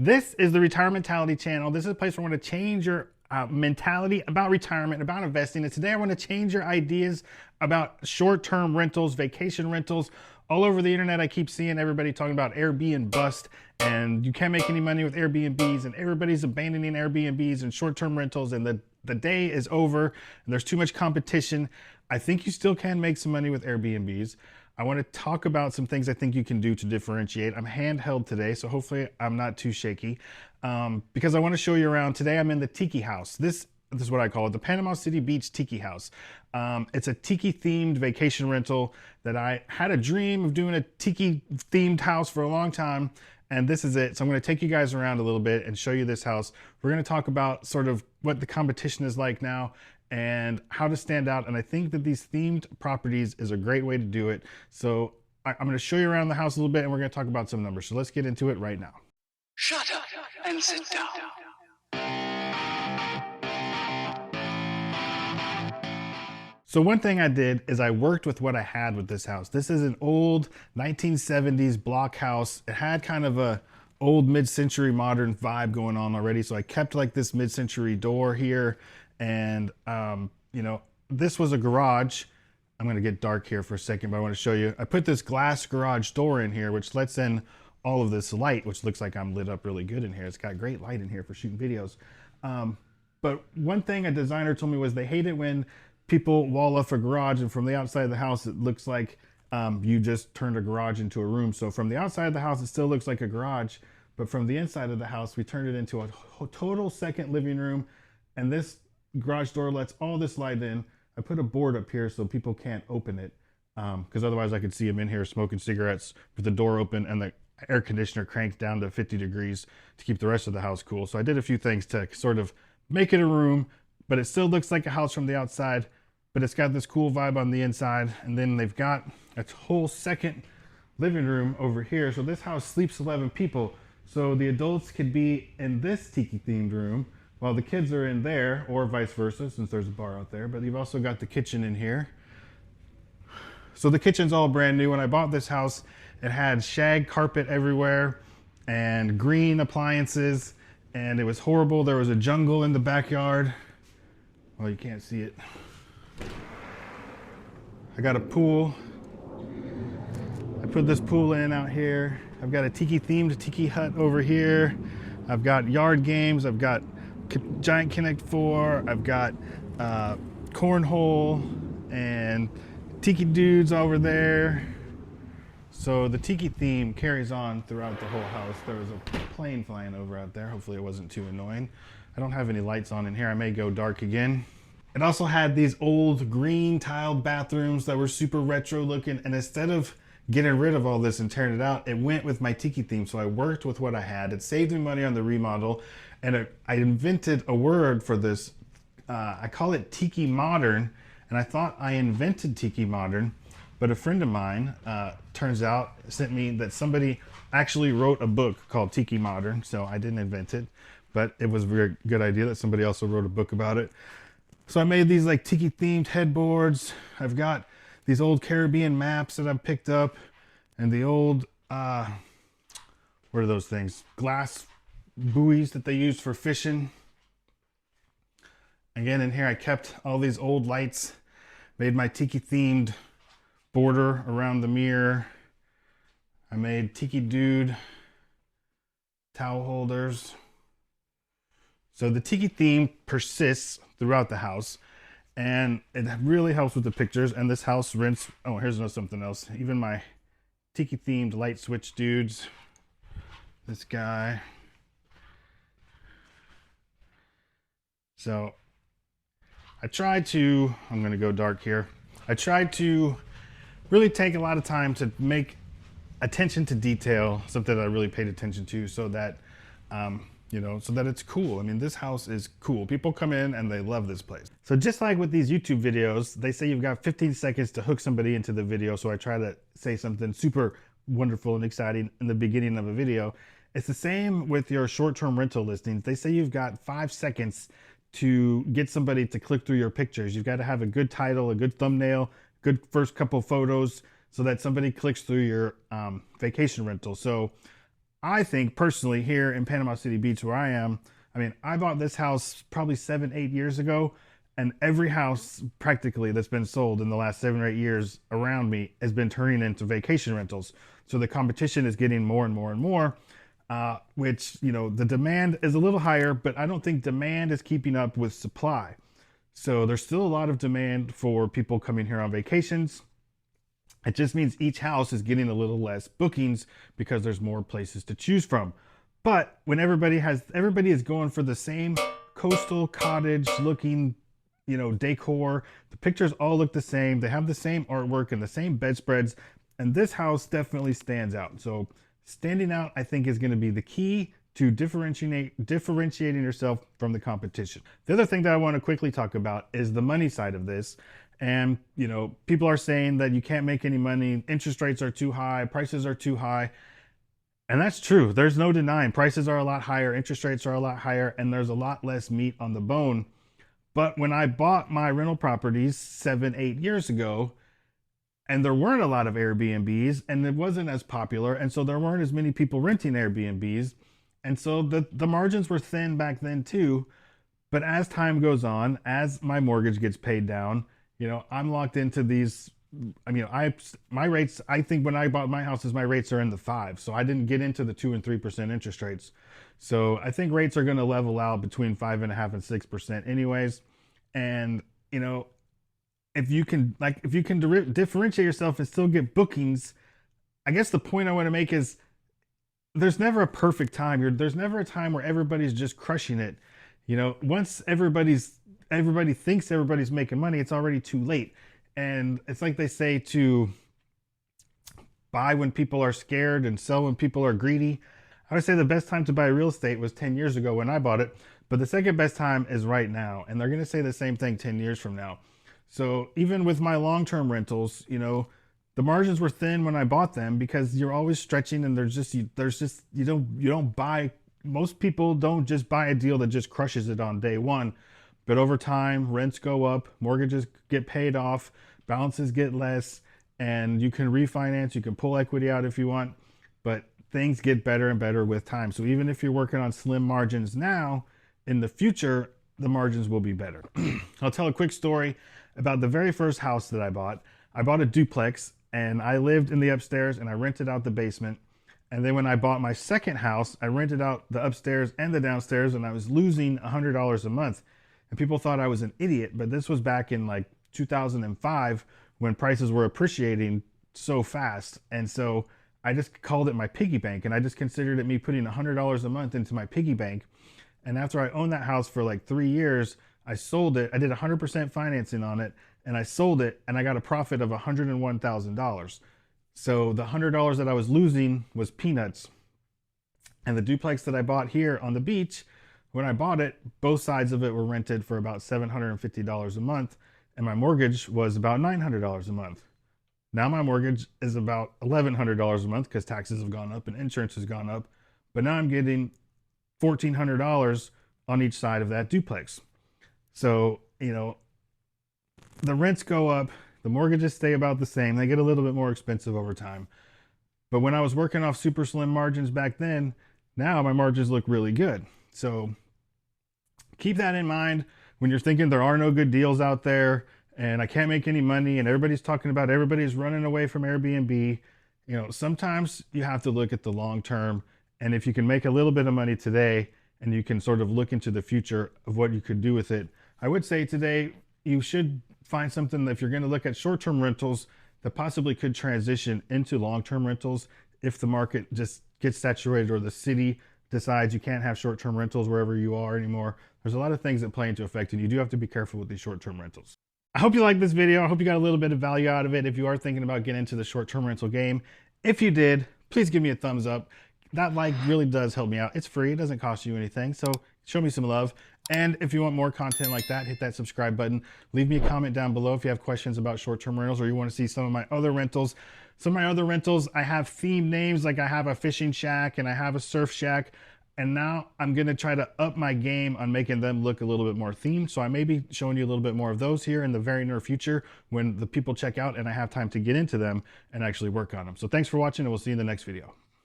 This is the Retirement Mentality channel. This is a place where I want to change your mentality about retirement, about investing. And today I want to change your ideas about short-term rentals, vacation rentals. All over the internet, I keep seeing everybody talking about Airbnbust, and you can't make any money with Airbnbs, and everybody's abandoning Airbnbs and short-term rentals, and the day is over, and there's too much competition. I think you still can make some money with Airbnbs. I want to talk about some things I think you can do to differentiate. I'm handheld today, so hopefully I'm not too shaky, because I want to show you around. Today I'm in the Tiki House. This is what I call it, the Panama City Beach Tiki House. It's a tiki themed vacation rental that I had a dream of doing, a tiki themed house for a long time. And this is it. So I'm going to take you guys around a little bit and show you this house. We're going to talk about sort of what the competition is like now and how to stand out. And I think that these themed properties is a great way to do it. So I'm going to show you around the house a little bit and we're going to talk about some numbers. So let's get into it right now. Shut up and sit down. So one thing I did is I worked with what I had with this house. This is an old 1970s block house. It had kind of a old mid-century modern vibe going on already. So I kept like this mid-century door here. And, you know, this was a garage. I'm going to get dark here for a second, but I want to show you. I put this glass garage door in here, which lets in all of this light, which looks like I'm lit up really good in here. It's got great light in here for shooting videos. But one thing a designer told me was they hate it when people wall off a garage and from the outside of the house it looks like you just turned a garage into a room. So from the outside of the house it still looks like a garage, but from the inside of the house we turned it into a total second living room. And this garage door lets all this light in. I put a board up here so people can't open it, because otherwise I could see them in here smoking cigarettes with the door open and the air conditioner cranked down to 50 degrees to keep the rest of the house cool. So I did a few things to sort of make it a room, but it still looks like a house from the outside, but it's got this cool vibe on the inside. And then they've got a whole second living room over here. So this house sleeps 11 people. So the adults could be in this tiki themed room while the kids are in there, or vice versa, since there's a bar out there. But you've also got the kitchen in here. So the kitchen's all brand new. When I bought this house, it had shag carpet everywhere and green appliances, and it was horrible. There was a jungle in the backyard. Well, you can't see it. I got a pool. I put this pool in out here. I've got a tiki themed tiki hut over here. I've got yard games. I've got giant Connect 4. I've got cornhole and tiki dudes over there. So the tiki theme carries on throughout the whole house. There was a plane flying over out there. Hopefully it wasn't too annoying. I don't have any lights on in here. I may go dark again. It also had these old green tiled bathrooms that were super retro looking. And instead of getting rid of all this and tearing it out, it went with my tiki theme. So I worked with what I had. It saved me money on the remodel. And I invented a word for this. I call it tiki modern. And I thought I invented tiki modern, but a friend of mine, turns out, sent me that somebody actually wrote a book called Tiki Modern. So I didn't invent it, but it was a very good idea that somebody also wrote a book about it. So I made these like tiki themed headboards. I've got these old Caribbean maps that I've picked up, and the old, what are those things? Glass buoys that they used for fishing. Again, in here I kept all these old lights, made my tiki themed border around the mirror. I made tiki dude towel holders. So the tiki theme persists throughout the house, and it really helps with the pictures. And this house rents, oh, here's something else. Even my tiki themed light switch dudes. This guy. So I tried to, I'm going to go dark here. I tried to really take a lot of time to make attention to detail something that I really paid attention to, so that, you know, so that it's cool. I mean, this house is cool. People come in and they love this place. So just like with these YouTube videos, they say you've got 15 seconds to hook somebody into the video. So I try to say something super wonderful and exciting in the beginning of a video. It's the same with your short-term rental listings. They say you've got 5 seconds to get somebody to click through your pictures. You've got to have a good title, a good thumbnail, good first couple photos, so that somebody clicks through your vacation rental. So I think personally here in Panama City Beach, where I am, I mean, I bought this house probably 7, 8 years ago, and every house practically that's been sold in the last 7 or 8 years around me has been turning into vacation rentals. So the competition is getting more and more and more, which, the demand is a little higher, but I don't think demand is keeping up with supply. So there's still a lot of demand for people coming here on vacations. It just means each house is getting a little less bookings because there's more places to choose from. But when everybody is going for the same coastal cottage looking, decor, the pictures all look the same. They have the same artwork and the same bedspreads, and this house definitely stands out. So standing out, I think, is going to be the key to differentiating yourself from the competition. The other thing that I want to quickly talk about is the money side of this. And, people are saying that you can't make any money, interest rates are too high, prices are too high. And that's true. There's no denying prices are a lot higher, interest rates are a lot higher, and there's a lot less meat on the bone. But when I bought my rental properties 7, 8 years ago, and there weren't a lot of Airbnbs, and it wasn't as popular, and so there weren't as many people renting Airbnbs, and so the margins were thin back then too. But as time goes on, as my mortgage gets paid down, I'm locked into these. I mean, my rates. I think when I bought my houses, my rates are in the five, so I didn't get into the 2 and 3% interest rates. So I think rates are going to level out between 5.5% and 6%, anyways. And if you can differentiate yourself and still get bookings, I guess the point I want to make is there's never a perfect time. There's never a time where everybody's just crushing it. Once everybody thinks everybody's making money, it's already too late. And it's like they say to buy when people are scared and sell when people are greedy. I would say the best time to buy real estate was 10 years ago when I bought it, but the second best time is right now. And they're going to say the same thing 10 years from now. So even with my long-term rentals, the margins were thin when I bought them because you're always stretching, and you don't buy. Most people don't just buy a deal that just crushes it on day one, but over time rents go up, mortgages get paid off, balances get less, and you can refinance, you can pull equity out if you want, but things get better and better with time. So even if you're working on slim margins now, in the future the margins will be better. I'll tell a quick story about the very first house that I bought. I bought a duplex, and I lived in the upstairs and I rented out the basement. And then when I bought my second house, I rented out the upstairs and the downstairs, and I was losing $100 a month. And people thought I was an idiot, but this was back in like 2005 when prices were appreciating so fast. And so I just called it my piggy bank, and I just considered it me putting $100 a month into my piggy bank. And after I owned that house for like 3 years, I sold it. I did 100% financing on it, and I sold it, and I got a profit of $101,000. So the $100 that I was losing was peanuts. And the duplex that I bought here on the beach, when I bought it, both sides of it were rented for about $750 a month, and my mortgage was about $900 a month. Now my mortgage is about $1,100 a month because taxes have gone up and insurance has gone up. But now I'm getting $1,400 on each side of that duplex. So, the rents go up, the mortgages stay about the same. They get a little bit more expensive over time. But when I was working off super slim margins back then, now my margins look really good. So keep that in mind when you're thinking there are no good deals out there and I can't make any money and everybody's talking about everybody's running away from Airbnb. Sometimes you have to look at the long term. And if you can make a little bit of money today and you can sort of look into the future of what you could do with it, I would say today you should find something that if you're going to look at short-term rentals that possibly could transition into long-term rentals if the market just gets saturated or the city decides you can't have short-term rentals wherever you are anymore. There's a lot of things that play into effect, and you do have to be careful with these short-term rentals. I hope you liked this video. I hope you got a little bit of value out of it if you are thinking about getting into the short-term rental game. If you did, please give me a thumbs up. That like really does help me out. It's free. It doesn't cost you anything. So show me some love. And if you want more content like that, hit that subscribe button. Leave me a comment down below if you have questions about short-term rentals or you want to see some of my other rentals. Some of my other rentals, I have themed names, like I have a fishing shack and I have a surf shack. And now I'm going to try to up my game on making them look a little bit more themed. So I may be showing you a little bit more of those here in the very near future when the people check out and I have time to get into them and actually work on them. So thanks for watching, and we'll see you in the next video.